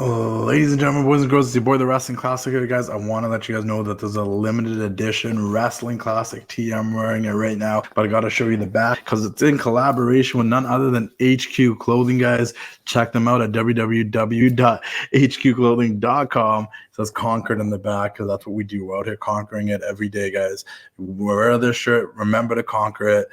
Ladies and gentlemen, boys and girls, it's your boy, the Wrestling Classic here, guys. I want to let you guys know that there's a limited edition Wrestling Classic tee. I'm wearing it right now, but I got to show you the back because it's in collaboration with none other than HQ Clothing, guys. Check them out at www.hqclothing.com. It says Conquered in the back because that's what we do out here, conquering it every day, guys. Wear this shirt, remember to conquer it.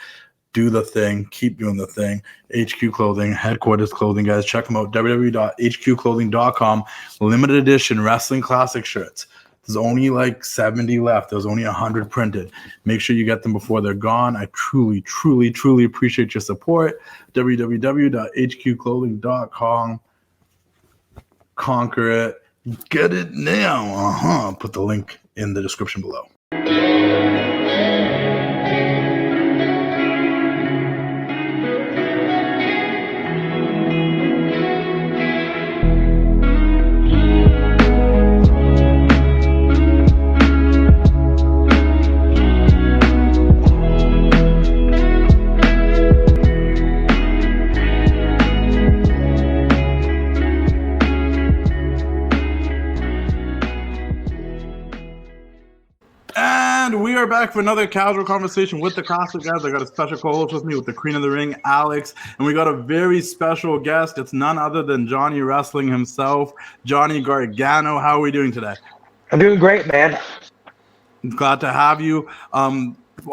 Do the thing, keep doing the thing. HQ Clothing, headquarters clothing, guys. Check them out, www.hqclothing.com. Limited edition Wrestling Classic shirts. There's only like 70 left. There's only 100 printed. Make sure you get them before they're gone. I truly, truly, truly appreciate your support. www.hqclothing.com. Conquer it. Get it now. Put the link in the description below. And we are back for another casual conversation with the Classic, guys. I got a special co-host with me with the Queen of the Ring, Alex. And we got a very special guest. It's none other than Johnny Wrestling himself, Johnny Gargano. How are we doing today? I'm doing great, man. Glad to have you.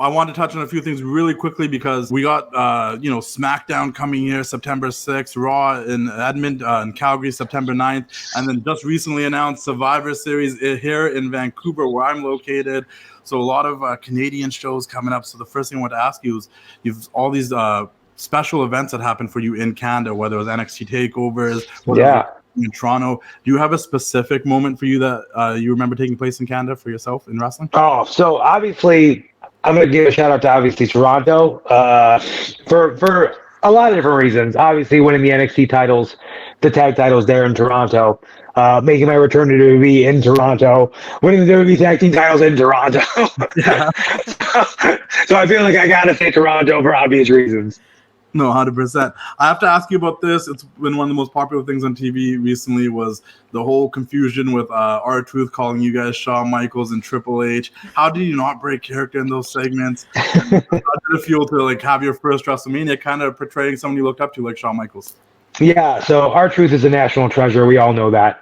I want to touch on a few things really quickly because we got, SmackDown coming here September 6th, Raw in Edmonton, in Calgary, September 9th, and then just recently announced Survivor Series here in Vancouver, where I'm located. So a lot of Canadian shows coming up. So the first thing I want to ask you is, you've all these special events that happen for you in Canada, whether it was NXT takeovers, in Toronto. Do you have a specific moment for you that you remember taking place in Canada for yourself in wrestling? Oh, so obviously, I'm going to give a shout out to obviously Toronto for a lot of different reasons. Obviously, winning the NXT titles, the tag titles there in Toronto, making my return to WWE in Toronto, winning the WWE Tag Team titles in Toronto. So I feel like I got to say Toronto for obvious reasons. No, 100%. I have to ask you about this. It's been one of the most popular things on TV recently was the whole confusion with R-Truth calling you guys Shawn Michaels and Triple H. How did you not break character in those segments? How did it feel to have your first WrestleMania kind of portraying someone you looked up to like Shawn Michaels? Yeah, so R-Truth is a national treasure. We all know that.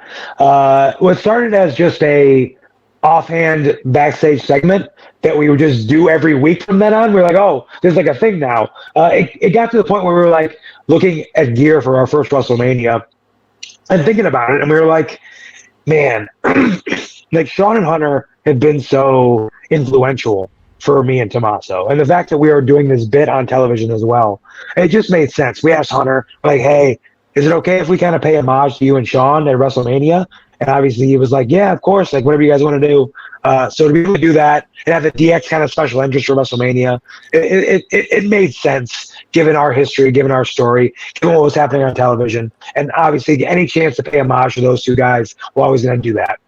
What started as just a offhand backstage segment that we would just do every week from then on. We're like, oh, there's like a thing now. It got to the point where we were like looking at gear for our first WrestleMania and thinking about it. And we were like, man, like Sean and Hunter have been so influential for me and Tommaso. And the fact that we are doing this bit on television as well, it just made sense. We asked Hunter, like, hey, is it okay if we kind of pay homage to you and Sean at WrestleMania? And obviously he was like, yeah, of course, like whatever you guys want to do. So to be able to do that and have the DX kind of special interest for WrestleMania, it made sense given our history, given our story, given what was happening on television. And obviously any chance to pay homage to those two guys, we're always going to do that.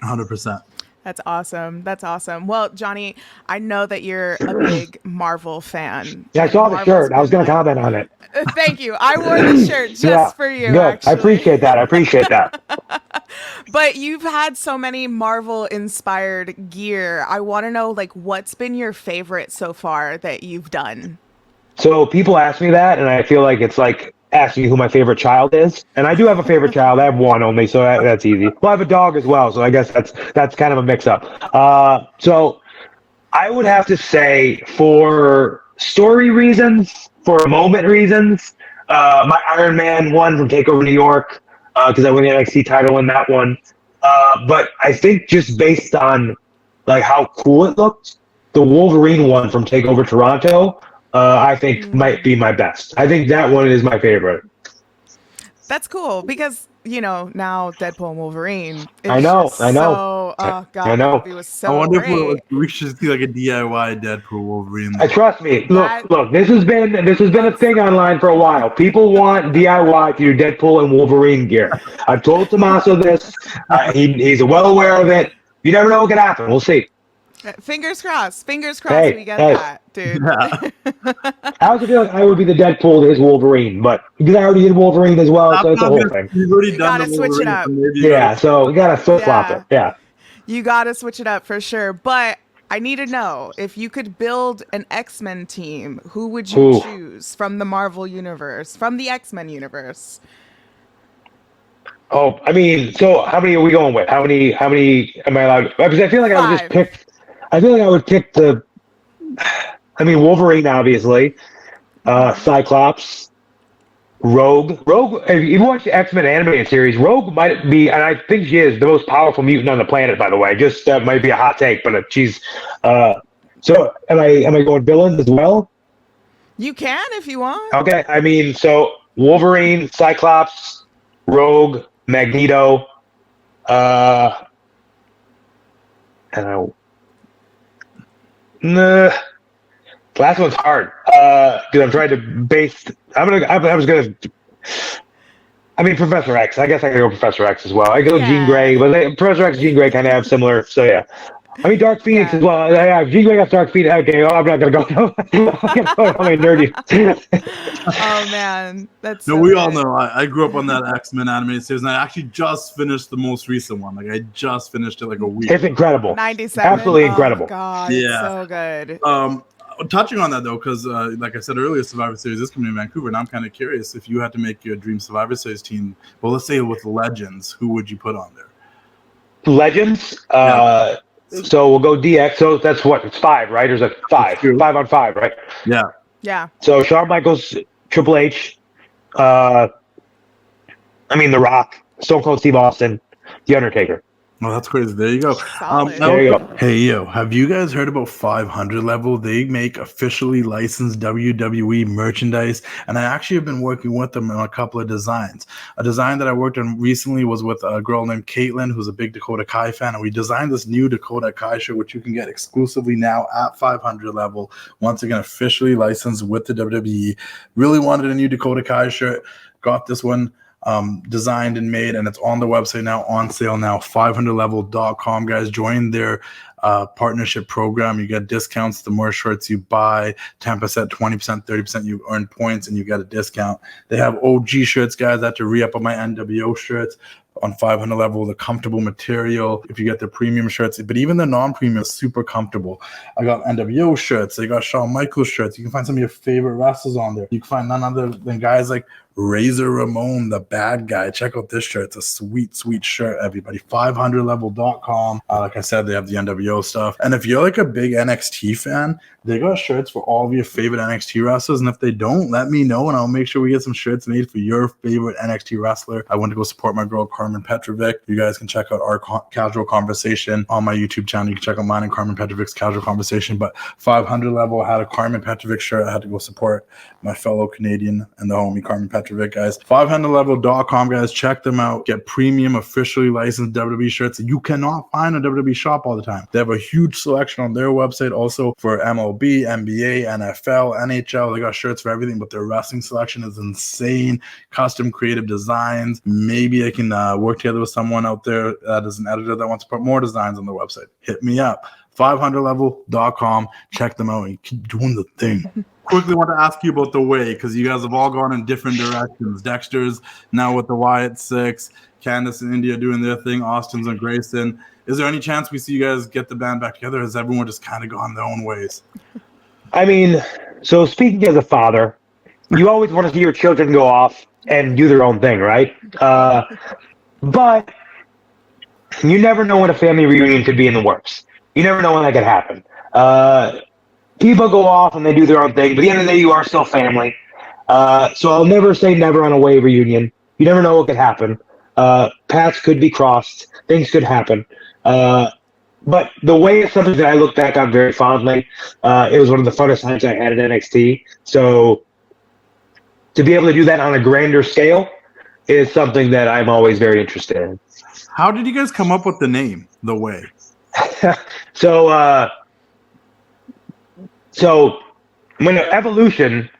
100%. That's awesome. That's awesome. Well, Johnny, I know that you're a big Marvel fan. Yeah, I saw the shirt. I was going to comment on it. Thank you. I wore the shirt just for you. Good. Actually. I appreciate that. But you've had so many Marvel-inspired gear. I want to know, like, what's been your favorite so far that you've done? So people ask me that, and I feel like it's like asking me who my favorite child is. And I do have a favorite child. I have one only, so that's easy. Well, I have a dog as well, so I guess that's kind of a mix-up. So I would have to say for story reasons, for moment reasons, my Iron Man one from TakeOver New York, because I won the NXT title in that one. But I think just based on like how cool it looked, the Wolverine one from TakeOver Toronto, I think might be my best. I think that one is my favorite. That's cool because, now Deadpool and Wolverine. I know. Oh, God. I know. It was so I wonder great. if we should see like a DIY Deadpool Wolverine. Trust me. Look. This has been a thing online for a while. People want DIY to do Deadpool and Wolverine gear. I've told Tommaso this. He's well aware of it. You never know what could happen. We'll see. Fingers crossed. Fingers crossed Hey, we get hey. that, dude. Yeah. I also feel like I would be the Deadpool to his Wolverine, but because I already did Wolverine as well, so it's a whole thing. You've already You done gotta the switch it Wolverine, up. so maybe you Yeah, so we gotta flip-flop Yeah. it. Yeah. You gotta switch it up for sure. But I need to know, if you could build an X-Men team, who would you Ooh. choose from the Marvel universe, from the X-Men universe? Oh, I mean, so how many are we going with? How many am I allowed? Because I feel like I would just 5. pick. I feel like I would pick the. I mean, Wolverine, obviously. Cyclops. Rogue. If you watch the X-Men animated series, Rogue might be, and I think she is the most powerful mutant on the planet. By the way, just that might be a hot take, but she's. So am I going villains as well? You can if you want. Okay, I mean, so Wolverine, Cyclops, Rogue, Magneto, and the last one's hard because I'm trying to base. I mean, Professor X. I guess I could go Professor X as well. I go Yeah. Jean Grey, but Professor X and Jean Grey kind of have similar. So yeah. I mean, Dark Phoenix Yeah. as well. Yeah, Jean Grey got Dark Phoenix. Okay, I'm not gonna go. I'm gonna go on my nerdy. Oh man, that's No, so we all good. know. I grew up on that X-Men animated series, and I actually just finished the most recent one. Like, I just finished it like a week. It's incredible. 97. Absolutely Oh, incredible. God, Yeah. it's so good. Touching on that though, because like I said earlier, Survivor Series is coming in Vancouver, and I'm kind of curious if you had to make your dream Survivor Series team. Well, let's say with legends, who would you put on there? Legends. Yeah. So we'll go DX. So that's what? It's 5, right? Or is it 5? 5 on 5, right? Yeah. Yeah. So Shawn Michaels, Triple H, The Rock, Stone Cold Steve Austin, The Undertaker. Oh, that's crazy. There you go. Solid. There you go. Hey, yo, have you guys heard about 500 Level? They make officially licensed WWE merchandise, and I actually have been working with them on a couple of designs. A design that I worked on recently was with a girl named Caitlin, who's a big Dakota Kai fan, and we designed this new Dakota Kai shirt, which you can get exclusively now at 500 Level. Once again, officially licensed with the WWE. Really wanted a new Dakota Kai shirt. Got this one designed and made, and it's on the website now, on sale now, 500level.com. Guys, join their partnership program. You get discounts the more shirts you buy, 10%, 20%, 30%. You earn points and you get a discount. They have OG shirts, guys. I had to re-up on my NWO shirts on 500 Level, the comfortable material. If you get the premium shirts, but even the non-premium is super comfortable. I got NWO shirts. I got Shawn Michaels shirts. You can find some of your favorite wrestlers on there. You can find none other than guys like Razor Ramon, the bad guy. Check out this shirt. It's a sweet, sweet shirt, everybody. 500level.com. Like I said, they have the NWO stuff. And if you're like a big NXT fan, they got shirts for all of your favorite NXT wrestlers. And if they don't, let me know, and I'll make sure we get some shirts made for your favorite NXT wrestler. I went to go support my girl, Carmen Petrovic. You guys can check out our casual conversation on my YouTube channel. You can check out mine and Carmen Petrovic's casual conversation. But 500 Level had a Carmen Petrovic shirt. I had to go support my fellow Canadian and the homie Carmen Petrovic, guys. 500level.com, guys. Check them out. Get premium, officially licensed WWE shirts that you cannot find on WWE shop all the time. They have a huge selection on their website also for MLB, NBA, NFL, NHL. They got shirts for everything, but their wrestling selection is insane. Custom creative designs. Maybe I can work together with someone out there that is an editor that wants to put more designs on the website. Hit me up. 500level.com. Check them out and keep doing the thing. Quickly want to ask you about the way, because you guys have all gone in different directions. Dexter's now with the Wyatt Six, Candice and India doing their thing, Austin's and Grayson. Is there any chance we see you guys get the band back together? Has everyone just kind of gone their own ways? I mean, so speaking as a father, you always want to see your children go off and do their own thing, right? But you never know when a family reunion could be in the works. You never know when that could happen. People go off and they do their own thing, but at the end of the day, you are still family. So I'll never say never on a way reunion. You never know what could happen. Paths could be crossed. Things could happen. But the way is something that I look back on very fondly. It was one of the funnest times I had at NXT. So to be able to do that on a grander scale is something that I'm always very interested in. How did you guys come up with the name, The Way? So when Evolution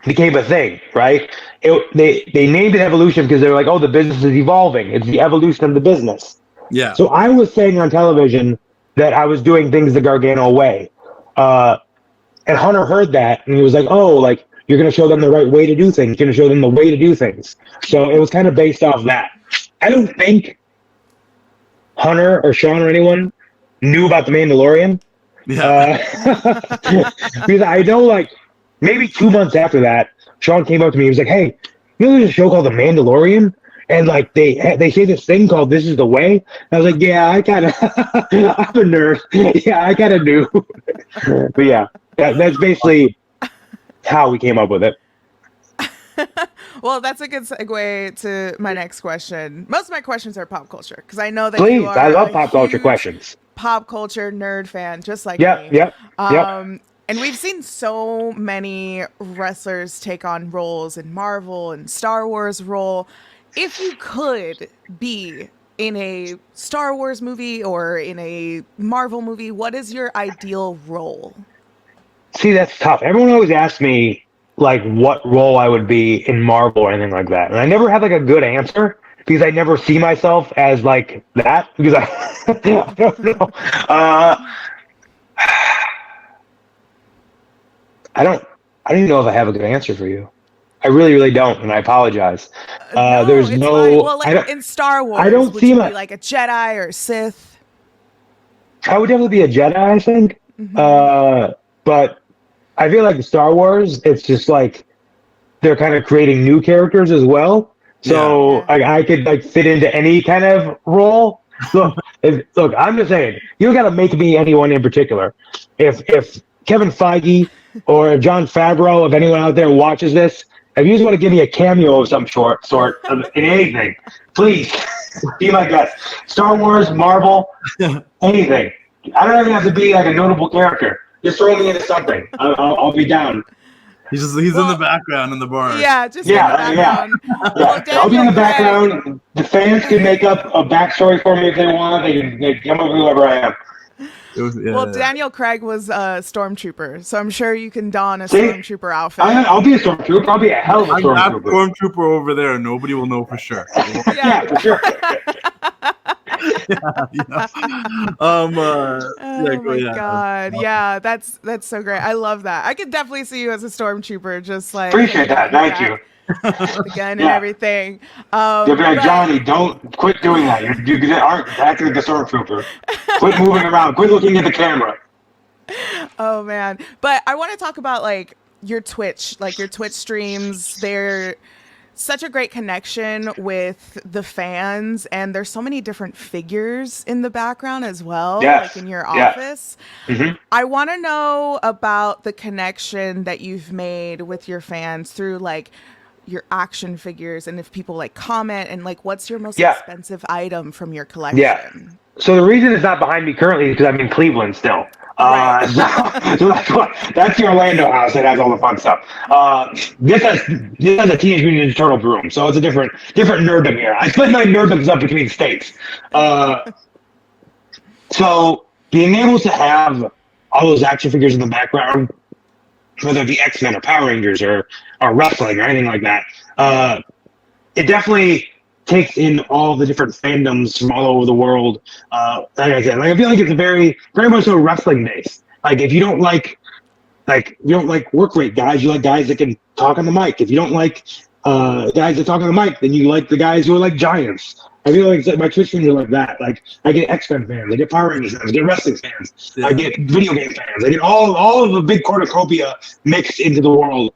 became a thing, right? They named it Evolution because they're like, oh, the business is evolving. It's the evolution of the business. Yeah. So I was saying on television that I was doing things the Gargano way. And Hunter heard that, and he was like, "Oh, like you're going to show them the right way to do things. You're going to show them the way to do things." So it was kind of based off that. I don't think Hunter or Sean or anyone knew about the Mandalorian. Yeah. Because I know, like, maybe 2 months after that, Sean came up to me. He was like, "Hey, you know, there's a show called The Mandalorian, and like they say this thing called This Is the Way." And I was like, "Yeah, I kind of, I'm a nerd. Yeah, I kind of knew." But yeah, that's basically how we came up with it. Well, that's a good segue to my next question. Most of my questions are pop culture because I know that Please, you are I love a pop culture huge questions. pop culture nerd fan, just like Yep, me. yep. And we've seen so many wrestlers take on roles in Marvel and Star Wars role. If you could be in a Star Wars movie or in a Marvel movie, what is your ideal role? See, that's tough. Everyone always asks me like what role I would be in Marvel or anything like that, and I never have like a good answer because I never see myself as like that because I don't know. I don't even know if I have a good answer for you. I really, really don't, and I apologize. There's it's no. fine. Well, like in Star Wars, I don't would see you my. be like a Jedi or Sith? I would definitely be a Jedi, I think. But I feel like Star Wars, it's just like they're kind of creating new characters as well. So I could like fit into any kind of role. Look, I'm just saying, you got to make me anyone in particular. If Kevin Feige or John Favreau, if anyone out there watches this, if you just want to give me a cameo of some sort in anything, please be my guest. Star Wars, Marvel, anything. I don't even have to be like a notable character. Just throw me into something. I'll be down. He's in the background in the bar. Yeah, just in the background. Well, I'll be in the background. The fans can make up a backstory for me if they want. They can come up with whoever I am. Daniel Craig was a stormtrooper, so I'm sure you can don a stormtrooper outfit. I'll be a stormtrooper. I'll be a hell of a stormtrooper. Stormtrooper over there. Nobody will know for sure. Yeah, for sure. Oh my god! Yeah, that's so great. I love that. I could definitely see you as a stormtrooper, just like appreciate that. Thank you. The gun and everything. You'll be like, Johnny, don't quit doing that. You aren't acting like a stormtrooper. Quit moving around. Quit looking at the camera. Oh man! But I want to talk about like your Twitch streams. They're such a great connection with the fans, and there's so many different figures in the background as well, like in your office. I want to know about the connection that you've made with your fans through like your action figures, and if people like comment, and like what's your most expensive item from your collection? So the reason it's not behind me currently is because I'm in Cleveland still. So that's the Orlando house that has all the fun stuff. This has a Teenage Mutant Ninja Turtle room, so it's a different nerddom here. I split my nerddoms up between states. So being able to have all those action figures in the background, whether it be X-Men or Power Rangers or wrestling or anything like that, it definitely takes in all the different fandoms from all over the world. Like I said, I feel like it's a very, very much so wrestling based. Like if you don't like work rate guys, you like guys that can talk on the mic. If you don't like guys that talk on the mic, then you like the guys who are like giants. I feel like my Twitch streams are like that. Like I get X-Men fans, I get Power Rangers fans, I get wrestling fans, I get video game fans, I get all of the big cornucopia mixed into the world.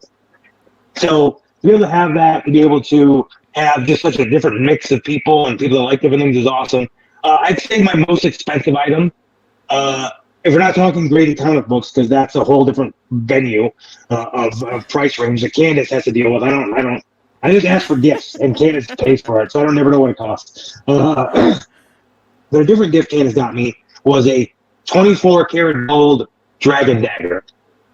So to be able to have that, to be able to have just such a different mix of people and people that like different things is awesome. I'd say my most expensive item, if we're not talking graded comic books, because that's a whole different venue of price range that Candace has to deal with. I just ask for gifts, and Candace pays for it, so I don't never know what it costs. The different gift Candace got me was a 24-karat gold dragon dagger.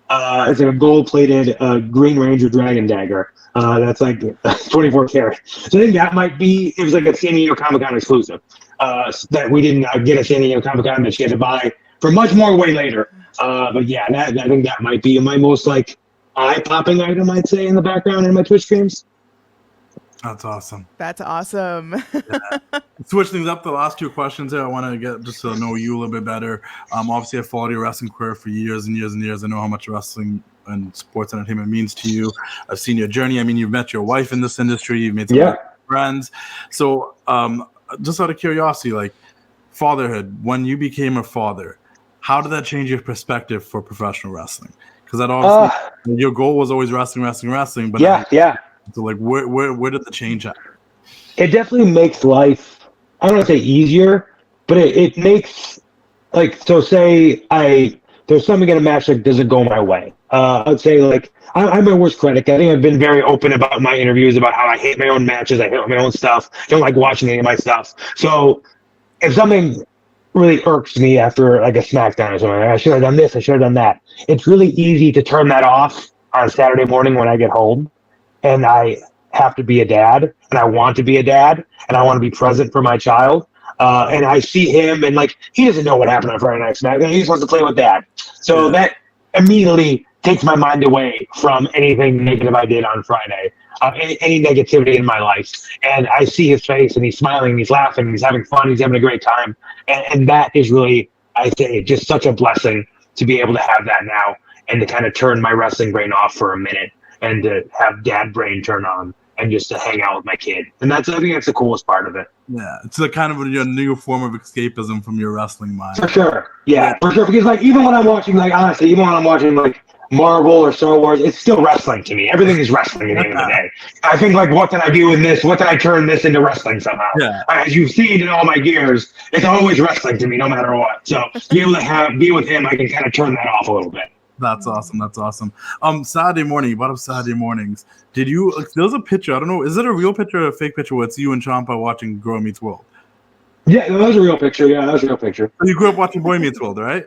It's a gold-plated Green Ranger dragon dagger. That's like 24 karat. So I think that might be, it was like a San Diego Comic-Con exclusive that we didn't get a San Diego Comic-Con that she had to buy for much more way later. But yeah, I think that might be my most like eye-popping item, I'd say, in the background in my Twitch streams. That's awesome. That's awesome. Switch things up. The last two questions here, I want to get just to know you a little bit better. Obviously, I've followed your wrestling career for years and years and years. I know how much wrestling and sports entertainment means to you. I've seen your journey. I mean, you've met your wife in this industry. You've made some friends. So, just out of curiosity, like fatherhood, when you became a father, how did that change your perspective for professional wrestling? Because that obviously your goal was always wrestling. But so like, where did the change happen? It definitely makes life, I don't want to say easier, but it makes, like, so say there's something in a match that doesn't go my way. I'd say, like, I'm my worst critic. I think I've been very open about my interviews about how I hate my own matches. I hate my own stuff. Don't like watching any of my stuff. So if something really irks me after, like, a SmackDown or something, I should have done this, I should have done that. It's really easy to turn that off on Saturday morning when I get home. And I have to be a dad, and I want to be a dad, and I want to be present for my child. And I see him, and, like, he doesn't know what happened on Friday Night SmackDown. He just wants to play with dad. So that immediately takes my mind away from anything negative I did on Friday, any negativity in my life. And I see his face, and he's smiling, he's laughing, he's having fun, he's having a great time. And that is really, I say, just such a blessing to be able to have that now and to kind of turn my wrestling brain off for a minute and to have dad brain turn on and just to hang out with my kid. And I think that's the coolest part of it. Yeah, it's a kind of a new form of escapism from your wrestling mind. For sure. Yeah, for sure. Because, like, even when I'm watching, like, honestly, even when I'm watching, like, Marvel or Star Wars, it's still wrestling to me. Everything is wrestling at the end of the day. I think, like, what can I do in this? What can I turn this into wrestling somehow? Yeah. As you've seen in all my gears, it's always wrestling to me, no matter what. So to be able to be with him, I can kind of turn that off a little bit. That's awesome. That's awesome. Saturday morning, you brought up Saturday mornings. There was a picture, I don't know, is it a real picture or a fake picture where it's you and Ciampa watching Girl Meets World? Yeah, that was a real picture. Yeah, that was a real picture. So you grew up watching Boy Meets World, right?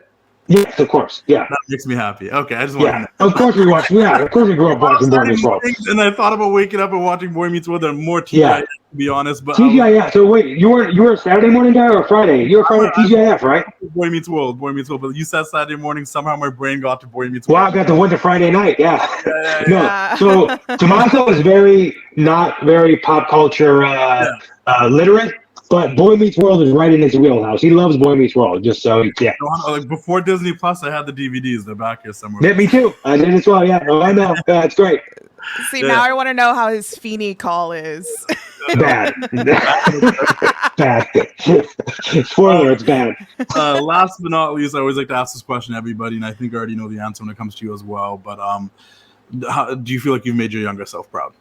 Yes, of course. Yeah. That makes me happy. Okay, I just want to know. Of course we watched. Yeah, of course we grew up watching Boy Meets World. And I thought about waking up and watching Boy Meets World and more TGIF, to be honest. But TGIF, yeah. So wait, you were a Saturday morning guy or Friday? You were Friday TGIF, right? Boy Meets World. But you said Saturday morning. Somehow my brain got to Boy Meets World. Well, I got to went to Friday night. Yeah. No. So Tommaso is not very pop culture literate. But Boy Meets World is right in his wheelhouse. He loves Boy Meets World. Just so, yeah. Like before Disney Plus, I had the DVDs. They're back here somewhere. Yeah, me too. I did as well. Yeah, I know. It's great. See, now I want to know how his Feeney call is. Bad. Bad. Spoiler, it's bad. Last but not least, I always like to ask this question to everybody, and I think I already know the answer when it comes to you as well. But do you feel like you've made your younger self proud?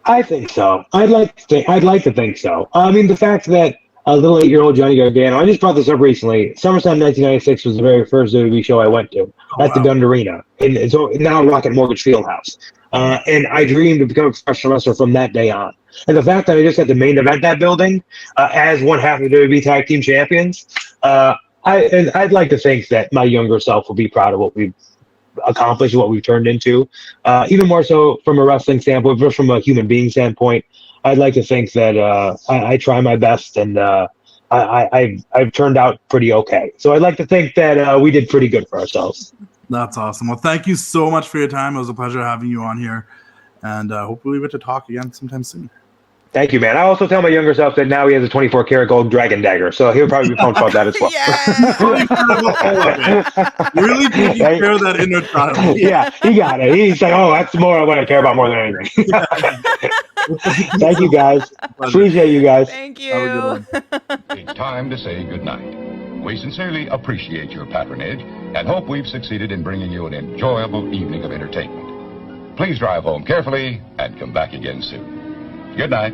I think so. I'd like to think so. I mean, the fact that a little 8-year-old Johnny Gargano, I just brought this up recently. SummerSlam 1996 was the very first WWE show I went to at the Dund Arena. And so now Rocket Mortgage Fieldhouse. And I dreamed of becoming a professional wrestler from that day on. And the fact that I just had the main event that building as one half of the WWE Tag Team Champions, I'd like to think that my younger self will be proud of what we've accomplished, what we've turned into, even more so from a wrestling standpoint, but from a human being standpoint. I'd like to think that I try my best, and I've turned out pretty okay. So I'd like to think that we did pretty good for ourselves. That's awesome. Well, thank you so much for your time. It was a pleasure having you on here, and hopefully we get to talk again sometime soon. Thank you, man. I also tell my younger self that now he has a 24-karat gold dragon dagger, so he'll probably be pumped about that as well. Really taking care of that inner child. Yeah, he got it. He's like, oh, that's more what I care about more than anything. Thank you, guys. Appreciate you guys. Thank you. It's time to say goodnight. We sincerely appreciate your patronage and hope we've succeeded in bringing you an enjoyable evening of entertainment. Please drive home carefully and come back again soon. Good night.